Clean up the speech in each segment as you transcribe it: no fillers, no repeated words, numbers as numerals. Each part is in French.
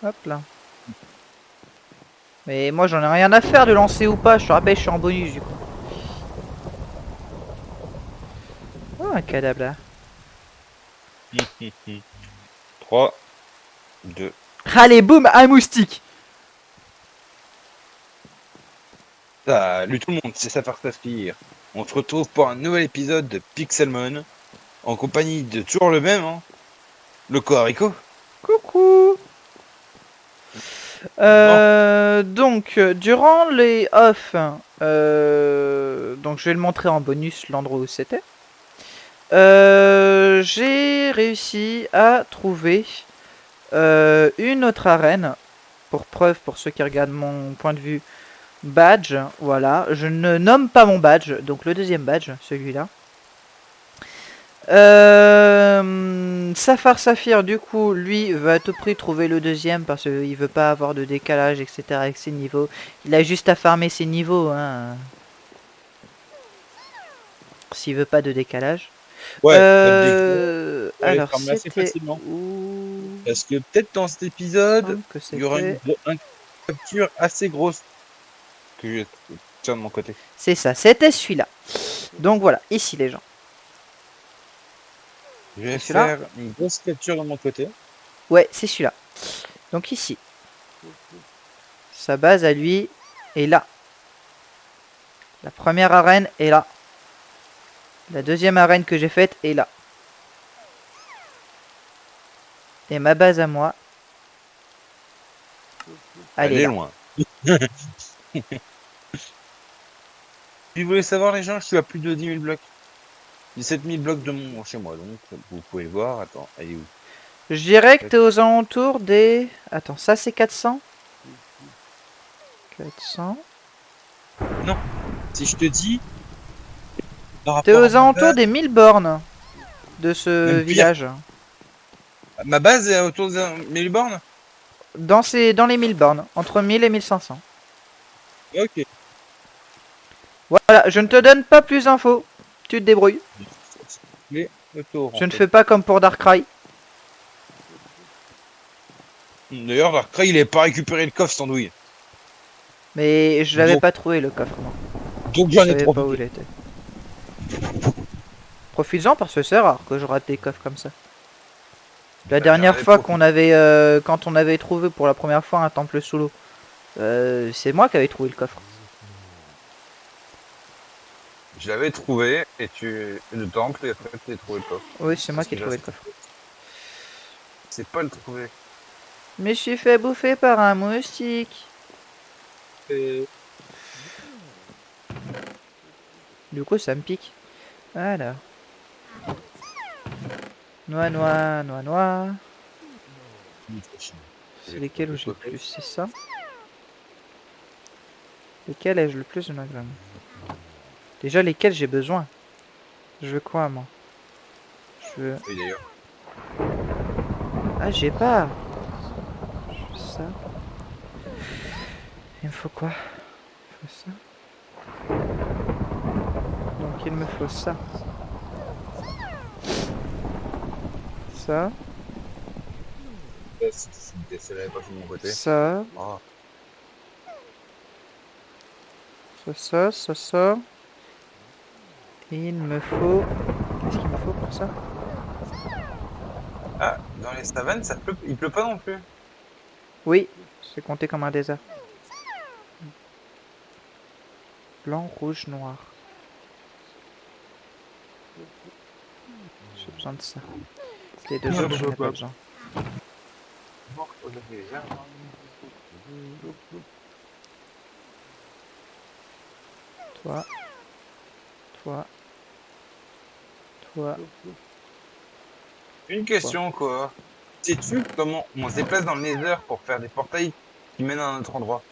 Hop là. Mais moi j'en ai rien à faire de lancer ou pas, je te rappelle je suis en bonus du coup. Oh un cadavre là. 3, 2. Allez boum, un moustique. Salut tout le monde, c'est Safar Saphir. On se retrouve pour un nouvel épisode de Pixelmon, en compagnie de toujours le même, hein, le Cocorico. Coucou. Bon, Durant les off, donc je vais le montrer en bonus l'endroit où c'était. J'ai réussi à trouver une autre arène. Pour preuve, pour ceux qui regardent mon point de vue, badge. Voilà, je ne nomme pas mon badge, donc le deuxième badge, celui-là. Safar Saphir, du coup, lui, va à tout prix trouver le deuxième parce qu'il veut pas avoir de décalage, etc. avec ses niveaux. Il a juste à farmer ses niveaux, hein. S'il veut pas de décalage. ouais, pas de décalage, on les Alors, ferme assez c'était facilement. où? Parce que peut-être dans cet Il me épisode, semble que il y aura c'était... une capture assez grosse que je tiens de mon côté. C'est ça, c'était celui-là. Donc voilà, ici les gens. Je C'est vais celui-là? faire une grosse capture de mon côté. Ouais, c'est celui-là. Donc ici. Sa base à lui est là. La première arène est là. La deuxième arène que j'ai faite est là. Et ma base à moi, elle Elle est est là. loin. Si vous voulez savoir les gens, je suis à plus de 10 000 blocs. 17 000 blocs de mon chez moi, donc vous pouvez voir. Attends, elle est où? Je dirais que t'es aux alentours des... Attends, ça c'est 400. 400. Non, si je te dis, par T'es rapport à aux ma alentours base, des 1000 bornes de ce même pire, village. ma base est autour de 1000 bornes. Dans les 1000 bornes, entre 1000 et 1500. Ok. Voilà, je ne te donne pas plus d'infos. Tu te débrouilles. Mais autour en Je ne fait. fais pas comme pour Darkrai. D'ailleurs, Darkrai, il est pas récupéré le coffre sans douille. Mais je l'avais Donc, pas trouvé le coffre, moi. donc Je j'en ai savais pas où profité. il était. Profites-en parce que c'est rare que je rate des coffres comme ça. La J'en dernière ai fois profité. qu'on avait, quand on avait trouvé pour la première fois un temple sous l'eau, c'est moi qui avais trouvé le coffre. Je l'avais trouvé et le temple et après tu as trouvé le coffre. Oui, c'est moi Parce qui que ai là, trouvé le coffre. c'est pas le trouver. Je me suis fait bouffer par un moustique. Et... Du coup, ça me pique. Voilà. Noix, noix, noix, noix. C'est lesquels où j'ai le plus? C'est ça. Lesquels ai-je le plus de maglam? Déjà, lesquels j'ai besoin? Je veux quoi, moi? Je veux... Oui, d'ailleurs. Ah, j'ai pas. Je veux ça. Il me faut quoi? Il me faut ça. Donc, il me faut ça. Ça. C'est pas de mon côté. Ça. Oh. Ça. Et il me faut... Qu'est-ce qu'il me faut pour ça? Ah, dans les savanes, il pleut pas non plus. Oui, c'est compté comme un désert. Blanc, rouge, noir. J'ai besoin de ça. Les deux autres, j'en ai pas besoin. Toi. Toi. Toi. Une Toi. question, quoi. Sais-tu comment on se déplace dans le Nether pour faire des portails qui mènent à un autre endroit?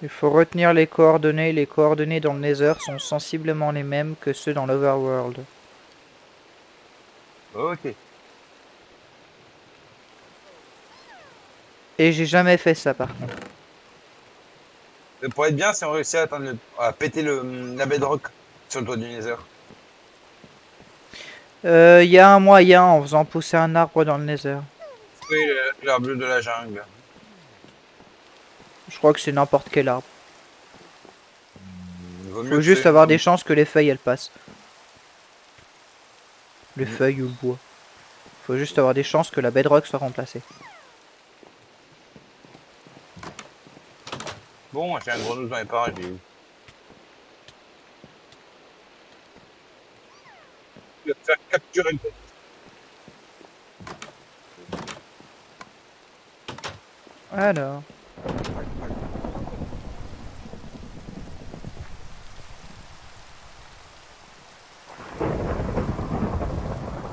Il faut retenir les coordonnées. Les coordonnées dans le Nether sont sensiblement les mêmes que ceux dans l'Overworld. Ok. Et j'ai jamais fait ça par contre. Ça pourrait être bien si on réussit à péter la bedrock sur le toit du Nether. Il y a un moyen en faisant pousser un arbre dans le Nether. Oui, l'arbre de la jungle. Je crois que c'est n'importe quel arbre. Vaut mieux Faut que ce juste soit une avoir des tombe. chances que les feuilles elles passent. Les Mm. feuilles ou le bois. Faut juste avoir des chances que la bedrock soit remplacée. Bon, j'ai un grenouille dans les parages, il est où? Il va te faire capturer le Alors.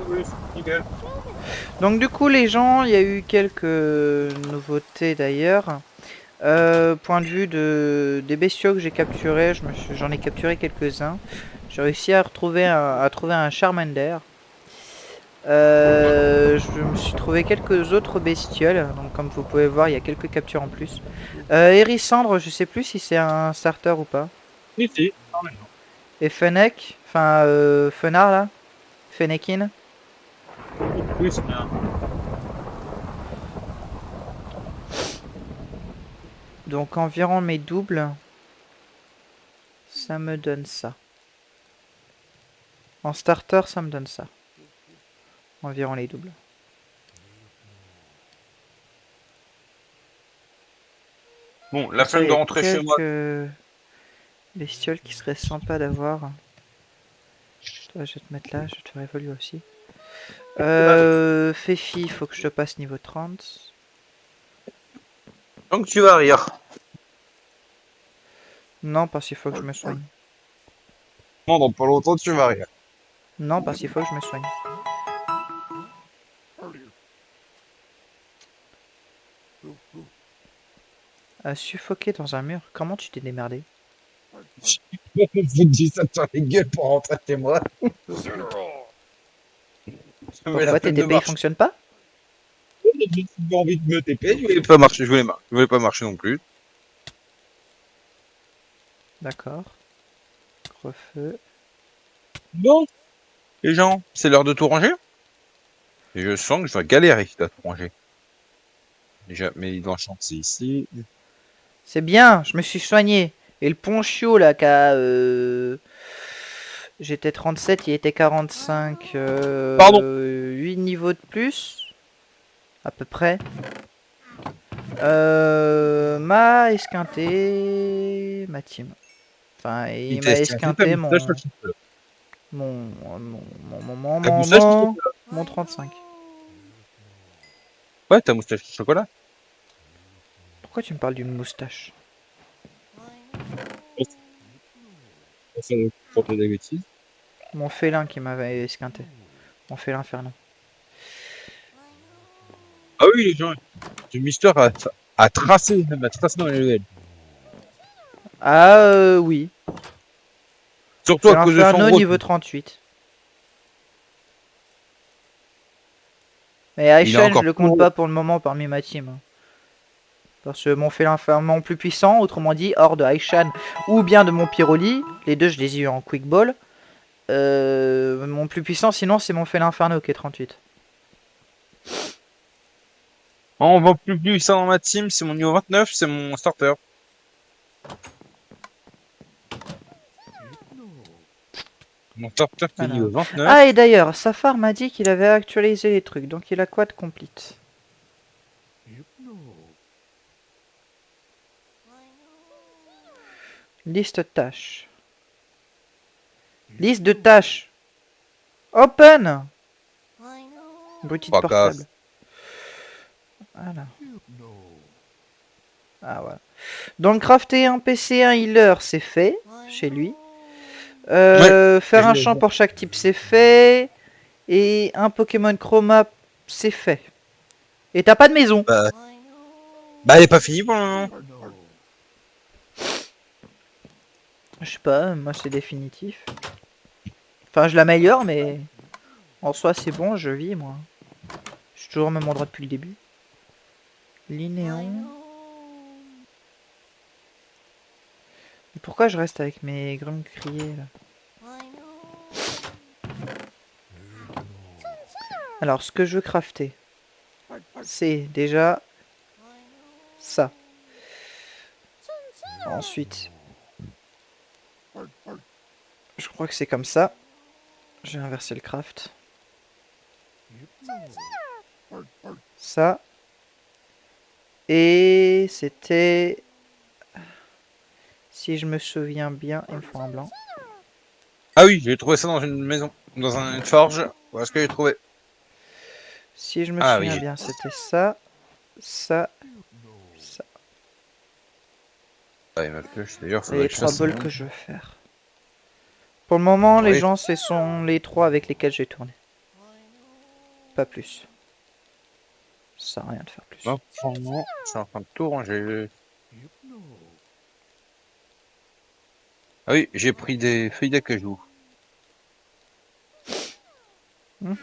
oui, nickel. Donc du coup les gens, il y a eu quelques nouveautés d'ailleurs. Point de vue des bestiaux que j'ai capturés, j'en ai capturé quelques-uns. J'ai réussi à trouver un Charmander. Je me suis trouvé quelques autres bestioles, donc comme vous pouvez voir, il y a quelques captures en plus. Hérissandre, je sais plus si c'est un starter ou pas. Si, si. Non, mais non. Et Fennec, enfin Fenard là, Fennekin. Oui, c'est bien. Donc environ mes doubles, ça me donne ça. En starter, ça me donne ça. Environ les doubles. Bon, la Ça, flemme il de y a rentrer chez moi. quelques bestioles qui seraient sympas d'avoir. Toi, je vais te mettre là, je vais te faire évoluer aussi. Fefi, faut que je te passe niveau 30. Donc tu vas rire. Non, parce qu'il faut que je me soigne. Non, dans pas longtemps, tu vas rire. Non, parce qu'il faut que je me soigne. Suffoquer dans un mur. Comment tu t'es démerdé? Je vous dis ça sur les gueules pour rentrer chez moi. J'avais la Pourquoi tes flemme de TP ils marcher. fonctionnent pas? J'avais envie de me TP, je voulais pas marcher, je voulais pas marcher non plus. D'accord. Creux-feu. Bon, les gens, c'est l'heure de tout ranger. Et je sens que je vais galérer à tout ranger. Déjà, mais dans le champ, c'est ici. C'est bien, je me suis soigné. Et le ponchio là qu'a... J'étais 37, il était 45. Pardon. 8 niveaux de plus. À peu près. M'a esquinté ma team. Enfin, Il il t'a m'a esquinté ta esquinté moustache au chocolat. Ta moustache au chocolat. mon 35. Ouais, ta moustache au chocolat. Pourquoi tu me parles d'une moustache? Ça nous propose des bêtises. Mon félin qui m'avait esquinté. Mon félin infernal. Ah oui, les gens, ce Mister a tracé, même a tracé dans les levels. Ah oui. Surtout à Félin cause de son inferno niveau retour. 38. Mais Il est Aishan, je encore le plus compte haut. pas pour le moment parmi ma team. Parce que mon félin infernal plus puissant, autrement dit, hors de Aishan ou bien de mon Pyroli, les deux je les ai eu en quick ball. Mon plus puissant sinon c'est mon félin inferno qui est 38. On va plus ça dans ma team, c'est mon niveau 29, c'est mon starter. Mon starter qui est Voilà. niveau 29. Ah et d'ailleurs, Safar m'a dit qu'il avait actualisé les trucs, donc il a quoi de complete? Liste tâches. Liste de tâches. Open. Bruit de Pas portable. casse. Voilà. Ah voilà. Donc crafter un PC, un healer, c'est fait chez lui. Ouais. Faire un champ pour chaque type, c'est fait. Et un Pokémon Chroma, c'est fait. Et t'as pas de maison. Bah, bah, elle est pas finie pour le moment. Je sais pas, moi c'est définitif. Enfin, je l'améliore, mais en soi c'est bon, je vis moi. Je suis toujours au même endroit depuis le début. Linéon. Et pourquoi je reste avec mes grumes criés là? Alors, ce que je veux crafter, c'est déjà ça. Ensuite, je crois que c'est comme ça. J'ai inversé le craft. Ça. Et c'était... Si je me souviens bien, il me faut un blanc. Ah oui, j'ai trouvé ça dans une maison, dans une forge. Voilà ce que j'ai trouvé. Si je me Ah oui, souviens bien, c'était ça, ça, ça. Ah, il m'a pioche. D'ailleurs, Et faudrait les que je 3 fasse un bols nom. que je veux faire. Pour le moment, les Oui. gens, ce sont les 3 avec lesquels j'ai tourné. Pas plus. Ça sert à rien de faire plus. Non, franchement, je suis en train de tout ranger. Ah oui, j'ai pris des feuilles d'acajou. Mhm.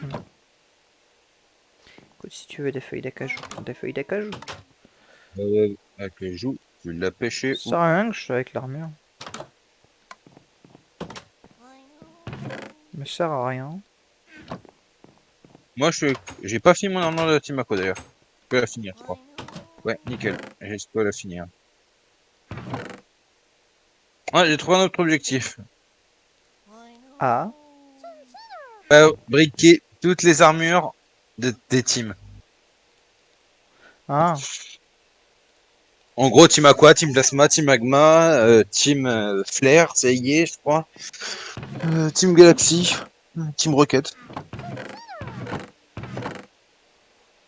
Écoute, si tu veux des feuilles d'acajou, prends des feuilles d'acajou. Acajou, je l'ai pêché Ça où? sert à rien que je sois avec l'armure. Ça me sert à rien. Moi, j'ai pas fini mon armure de Timako d'ailleurs. Je peux la finir, je crois. Ouais, nickel. Je peux la finir. Ah, j'ai trouvé un autre objectif. Ah. Briquer toutes les armures des teams. Ah. En gros, team Aqua, team Plasma, team Magma, team Flare, ça y est, je crois. Team Galaxy, team Rocket.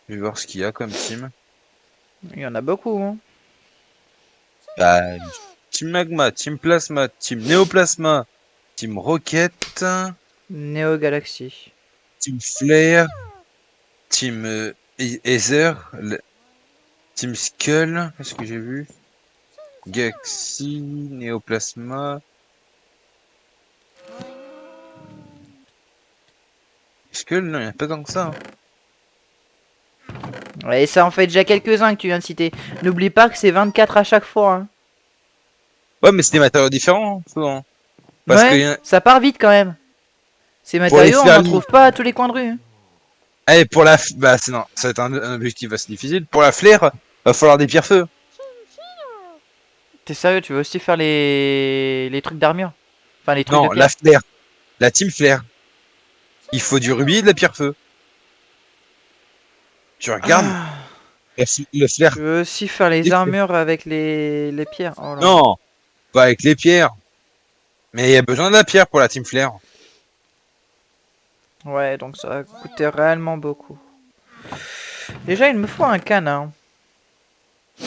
Je vais voir ce qu'il y a comme team. Il y en a beaucoup, hein. Bah, team Magma, team Plasma, team Néoplasma, team Rocket, Neo Galaxy. team Flare, team Ether, team Skull, qu'est-ce que j'ai vu? Galaxy, Néoplasma. Skull, non, il n'y a pas tant que ça. Hein. Et ça en fait déjà quelques-uns que tu viens de citer. N'oublie pas que c'est 24 à chaque fois, hein. Ouais, mais c'est des matériaux différents, hein, souvent. Parce que Ouais, ça part vite quand même. Ces pour les matériaux, on faire n'en trouve pas à tous les coins de rue, hein. allez, bah, c'est non, ça va être un objectif assez difficile. Pour la flair, va falloir des pierres-feu. T'es sérieux, tu veux aussi faire les trucs d'armure? Enfin, les trucs de Non, la pierre. flair. La team flair. Il faut du rubis et de la pierre-feu. Tu regardes, Ah, le flair. tu veux aussi faire les armures avec les pierres? Oh là là. Non, pas avec les pierres. Mais il y a besoin de la pierre pour la team flair. Ouais, donc ça va coûter réellement beaucoup. Déjà, il me faut un canin. Il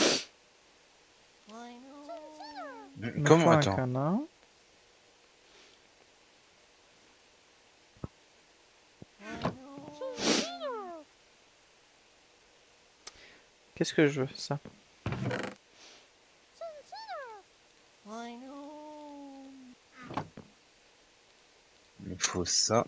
me faut Comment, un attends. canin. Qu'est-ce que je veux, ça? Il faut ça.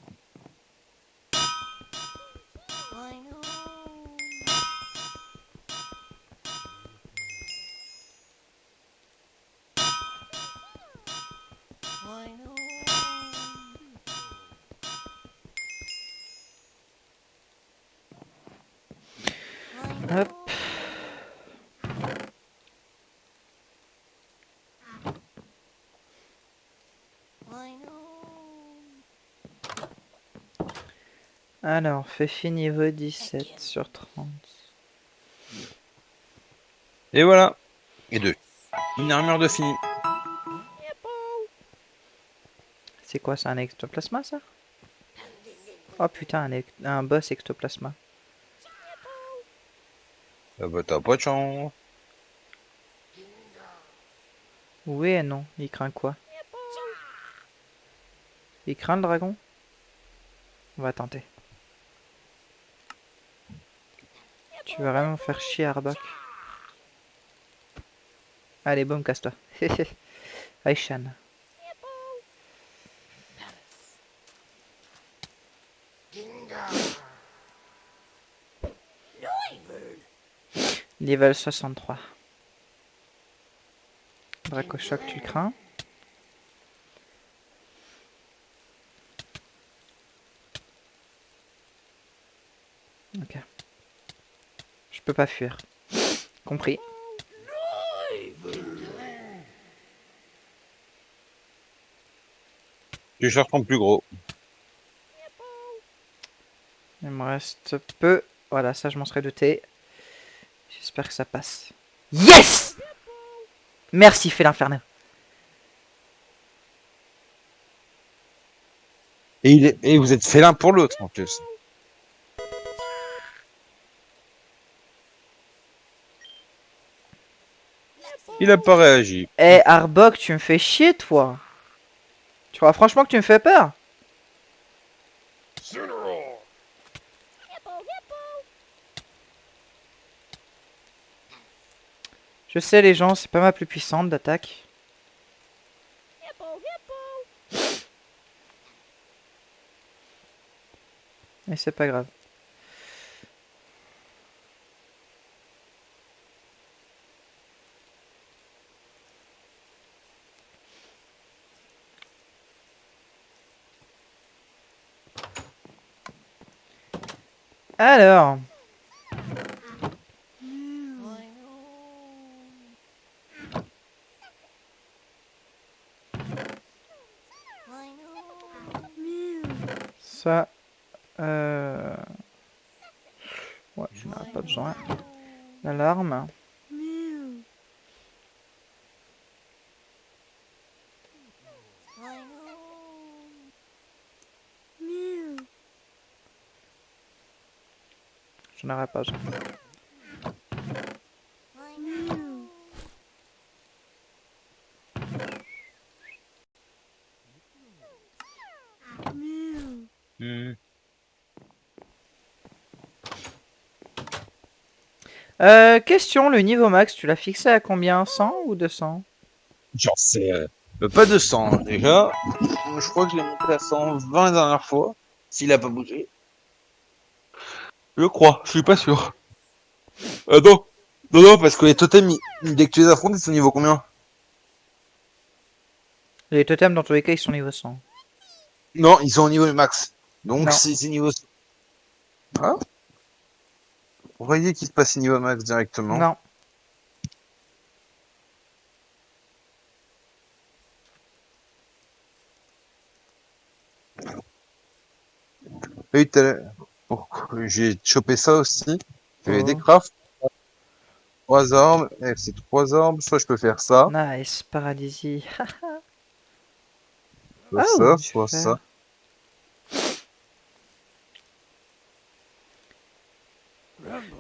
Hop. Alors, Fefi niveau 17 sur 30. Et voilà. Et deux. Une armure de fini. C'est quoi, c'est un ectoplasma, ça? Oh putain, un boss ectoplasma. Ah bah t'as pas de chance. Oui et non, il craint quoi? Il craint le dragon? On va tenter. Tu vas vraiment faire chier Arbok. Allez, boum, casse-toi. Aishan. Level 63. Dracochoc, tu le crains? Ok. Je peux pas fuir. Compris. Tu cherches ton plus gros. Il me reste peu. Voilà, ça je m'en serais douté. J'espère que ça passe. Yes! Merci, fait l'infernal. Et vous êtes fait l'un pour l'autre en plus. Il a pas réagi. Eh, Arbok, tu me fais chier, toi. Tu crois franchement que tu me fais peur? Je sais, les gens, c'est pas ma plus puissante d'attaque. Mais c'est pas grave. Alors. Ça. Ouais, je n'en ai pas besoin. L'alarme. Je n'en aurai pas besoin. Hmm. Question, le niveau max, tu l'as fixé à combien? 100 ou 200? Genre, c'est pas 200 déjà. Je crois que je l'ai monté à 120 la dernière fois. S'il a pas bougé. Je crois, je suis pas sûr. Non. Non, parce que les totems, dès que tu les affrontes, ils sont niveau combien? Les totems, dans tous les cas, ils sont niveau 100. Non, ils sont au niveau max. Donc, Non, si c'est niveau... Ah, vous voyez qu'il se passe niveau max directement. non. Et j'ai chopé ça aussi. J'avais des Oh. crafts, 3 armes, et c'est 3 armes. Soit je peux faire ça, Nice, paradis. soit Ah, ou ça, du soit fer. ça.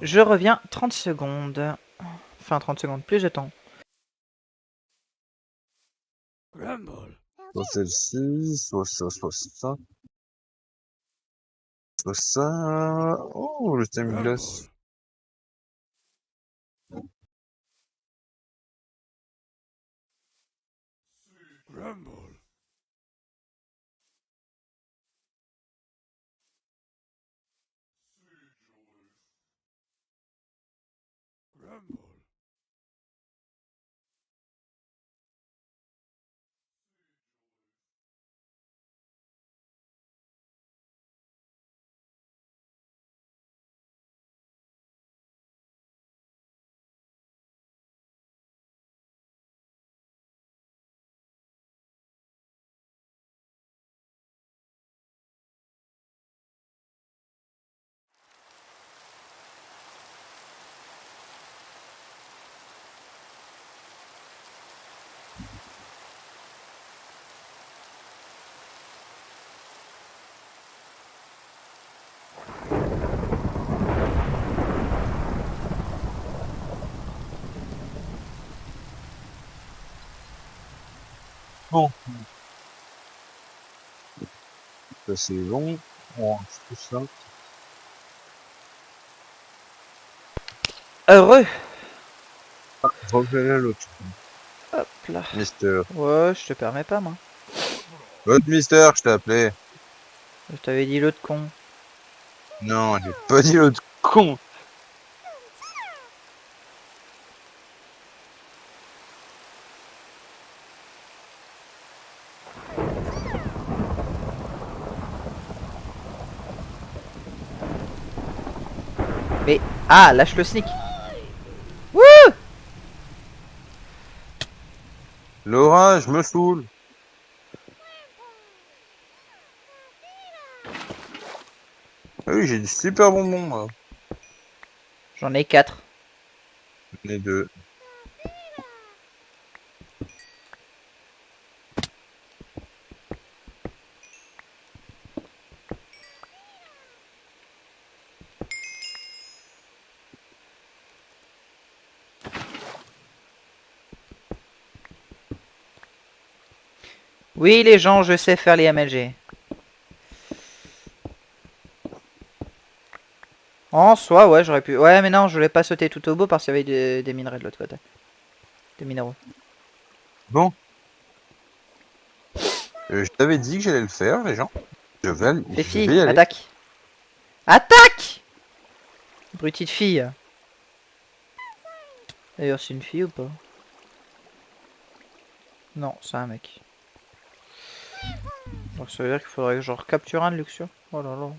Je reviens 30 secondes. Enfin, 30 secondes, plus de temps. Soit celle-ci, soit ça, soit ça. Soit ça. Oh, le thème glace. Bon, ça c'est long. On range tout ça. Heureux. Revenez à l'autre. Hop là. Mister. Ouais, je te permets pas, moi. L'autre Mister, je t'ai appelé. Je t'avais dit l'autre con. Non, j'ai pas dit l'autre con. Mais... Ah, lâche le sneak. Wouh! L'orage me saoule. Ah oui, j'ai des super bonbons, moi. J'en ai 4. Les deux. Oui, les gens, je sais faire les MLG. En soi, ouais, j'aurais pu... Ouais, mais non, je voulais pas sauter tout au bout parce qu'il y avait des minerais de l'autre côté. Des minéraux. Bon, je t'avais dit que j'allais le faire, les gens. Je Fifi, vais y aller. attaque. Attaque! Abruti de fille. D'ailleurs, c'est une fille ou pas? Non, c'est un mec. Donc ça veut dire qu'il faudrait que je recapture un de Luxio. Oh là là.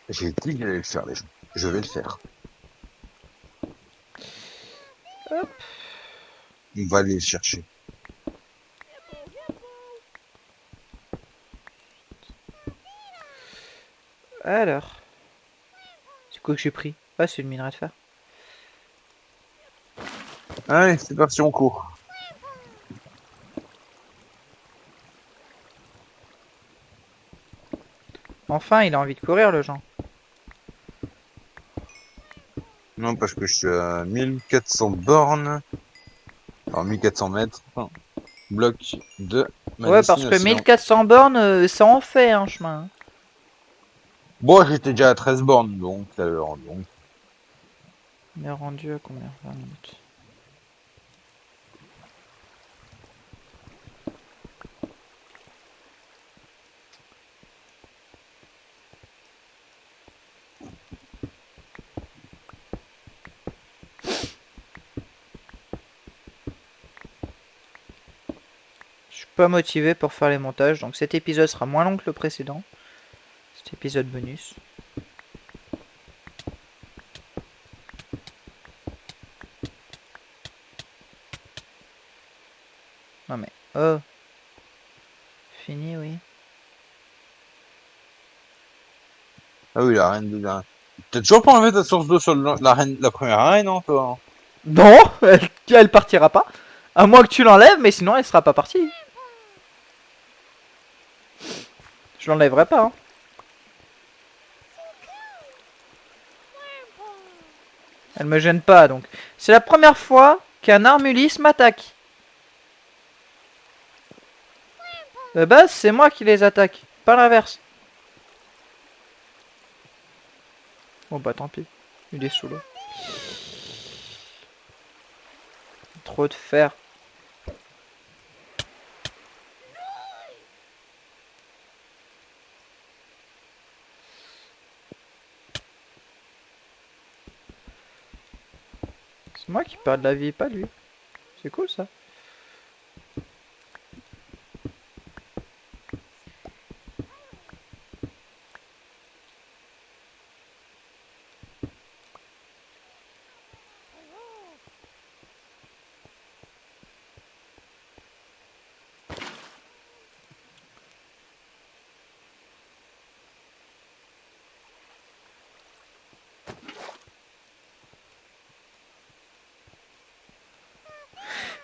J'ai dit que j'allais le faire, les gens. Je vais le faire. Hop. On va aller le chercher. Alors. C'est quoi que j'ai pris? Ah, c'est une minerai de fer. Allez, c'est parti, on court. Enfin, il a envie de courir, le Jean. Non, parce que je suis à 1400 bornes. Alors, 1400 mètres. Bloc de ma Ouais, parce que destination. 1400 bornes, ça en fait un chemin. Bon, j'étais déjà à 13 bornes, donc, tout à l'heure, donc. On est rendu à combien? 20 minutes. Je suis pas motivé pour faire les montages, donc cet épisode sera moins long que le précédent. Cet épisode bonus. Non mais... Oh. Fini, oui. Ah oui, la reine de la... T'as toujours pas enlevé ta source d'eau sur la reine, la première reine, non, toi? Non, elle partira pas. À moins que tu l'enlèves, mais sinon elle sera pas partie. Je l'enlèverai pas. Hein. Elle me gêne pas, donc. C'est la première fois qu'un Armulis m'attaque. De base, c'est moi qui les attaque, pas l'inverse. Bon bah tant pis, il est sous l'eau. Trop de fer. C'est moi qui perds de la vie, pas lui. C'est cool ça.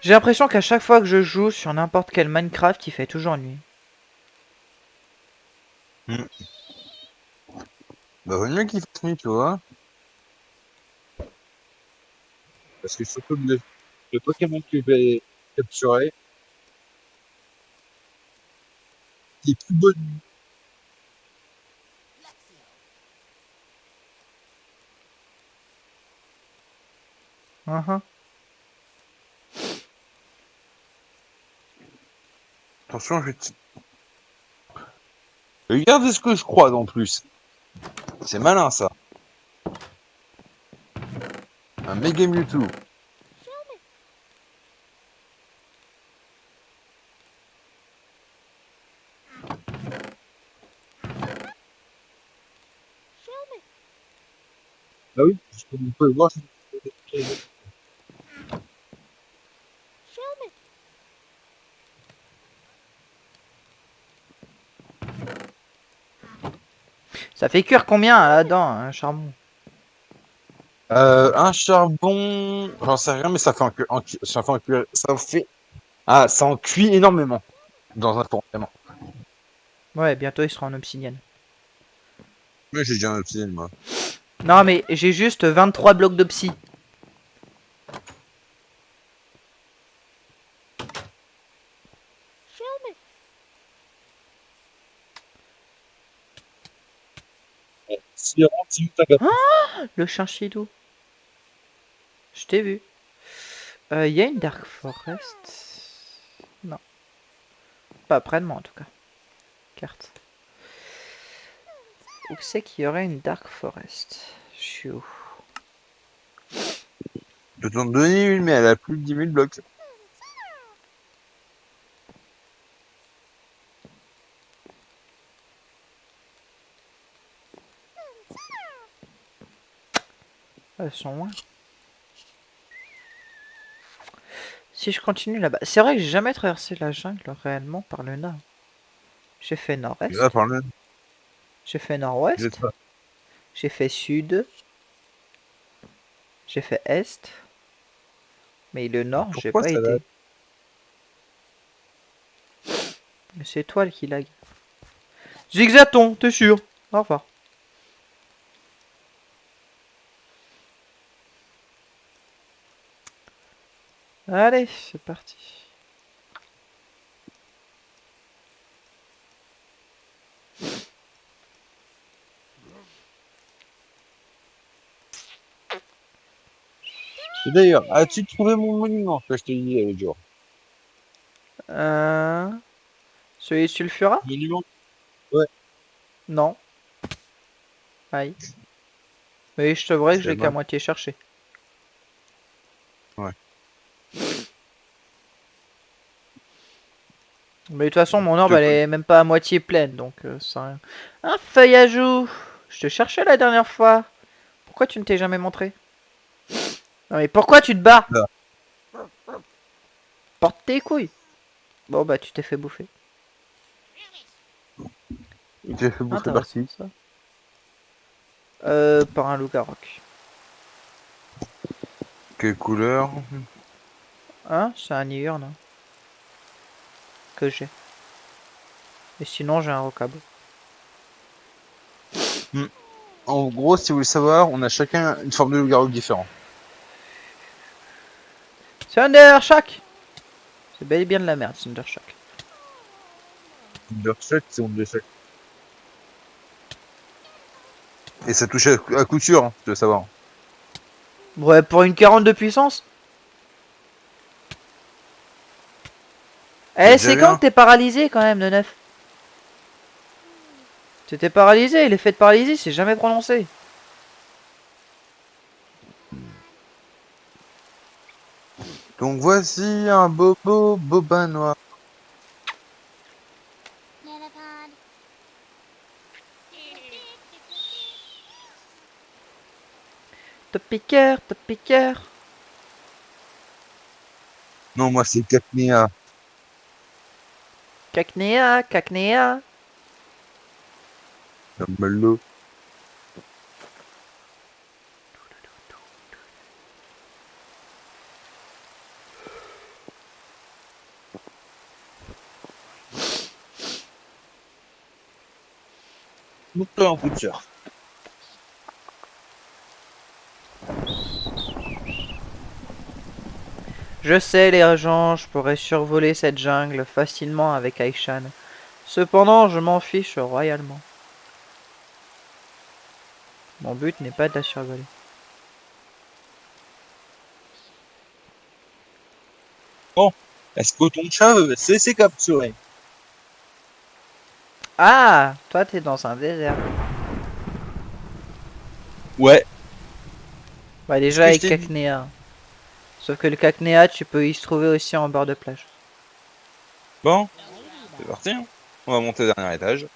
J'ai l'impression qu'à chaque fois que je joue sur n'importe quel Minecraft, il fait toujours nuit. Hmm. Bah, vaut mieux qu'il fasse nuit, tu vois. Parce que surtout le Pokémon que je vais capturer, il est plus beau de nuit. Uh-huh. Attention, regardez ce que je croise en plus. C'est malin, ça. Un Mega Mewtwo. Bah oui, on peut voir. Ça fait cuire combien là-dedans, un charbon? Un charbon, j'en sais rien, mais ça fait ça fait ça fait, ça en cuit énormément dans un four, vraiment. Ouais, bientôt il sera en obsidienne. Mais j'ai déjà un obsidienne, moi. Non, mais j'ai juste 23 blocs d'obsi. Si rentre, si t'as gâté. Le chinchillou. Je t'ai vu. Il y a une Dark Forest. Non. Pas près de moi en tout cas. Carte. Où c'est qu'il y aurait une Dark Forest? Je suis où? Je peux t'en donner une, mais elle a plus de 10 000 blocs. Elles sont loin. Si je continue là-bas. C'est vrai que j'ai jamais traversé la jungle réellement par le nord. J'ai fait Là, nord-est. par là, J'ai fait je nord-ouest. sais pas. J'ai fait sud. J'ai fait est. Mais le nord, j'ai Pourquoi pas ça lag? été. Mais c'est toi qui lag. Zigzaton, t'es sûr? Au revoir. Allez, c'est parti. Et d'ailleurs, as-tu trouvé mon monument que je te disais l'autre jour? Euh... Celui sulfura? Monument? Ouais. Non. Aïe. Mais je t'avouerai que je C'est l'ai qu'à mal. moitié cherché. Ouais. Mais de toute façon, mon orbe, Je elle connais. est même pas à moitié pleine, donc c'est rien. Un feuillajou. Je te cherchais la dernière fois. Pourquoi tu ne t'es jamais montré? Non mais pourquoi tu te bats? Là. Porte tes couilles. Bon bah tu t'es fait bouffer. Il t'est fait bouffer par Intéressant qui? ça. Par un loup-garou. Quelle couleur? Hein? C'est un iurne hein, que j'ai. Et sinon j'ai un rocabo. Hmm. En gros, si vous voulez savoir, on a chacun une forme de loup-garou différente. Thundershock. C'est bel et bien de la merde, Thundershock. Undershot, c'est Undershot. Et ça touche à coup sûr, hein, tu veux savoir. Ouais, pour une 40 de puissance. C'est Eh, déjà c'est quand bien. que t'es paralysé quand même, de neuf? T'étais paralysé, l'effet de paralysie, c'est jamais prononcé. Donc voici un bobo bobin noir. Top piqueur, top piqueur. Non, moi c'est Katnia. Cacnéa, cacnéa. Comme l'eau. Montre-toi un coup de surf. Je sais, les gens, je pourrais survoler cette jungle facilement avec Aishan. Cependant, je m'en fiche royalement. Mon but n'est pas de la survoler. Bon, est-ce que ton chat veut se laisser capturer? Ah, toi t'es dans un désert. Ouais, Bah ce déjà que je avec t'ai dit. Cacnéa. Sauf que le Cacnéa, tu peux y se trouver aussi en bord de plage. Bon, c'est parti, hein. On va monter au dernier étage.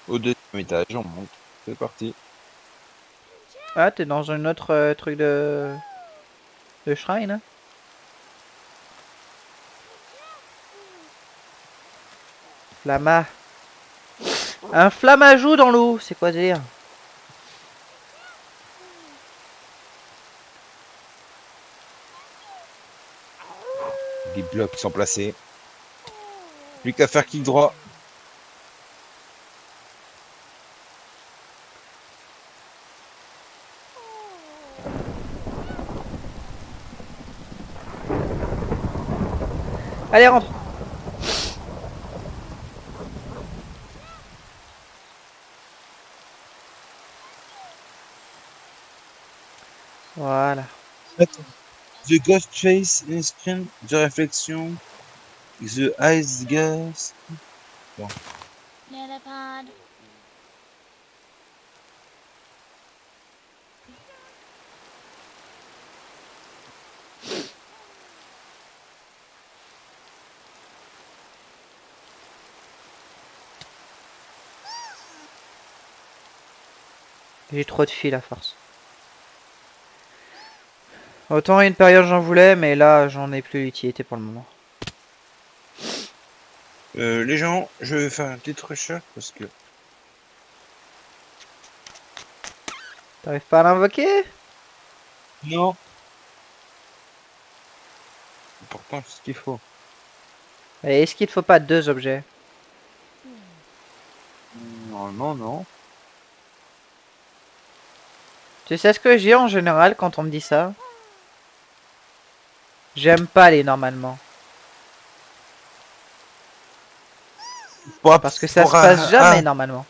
Au deuxième étage, on monte. C'est parti. Ah, t'es dans un autre truc de shrine, hein. Flama. Un flamajou dans l'eau, c'est quoi dire? Les blocs sont placés. Plus qu'à faire clic droit. Allez, rentre. Voilà. Attends. The Ghost Face Inscription de réflexion. The Ice Gas. Bon. Nanopod. J'ai trop de fil à force. Autant une période j'en voulais, mais là j'en ai plus l'utilité pour le moment. Les gens, je vais faire une petite recherche parce que T'arrives pas à l'invoquer? non, pourtant c'est ce qu'il faut. Et est-ce qu'il te faut pas deux objets? Normalement, non. Tu sais ce que j'ai en général quand on me dit ça? J'aime pas les normalement. Parce que ça se passe jamais normalement.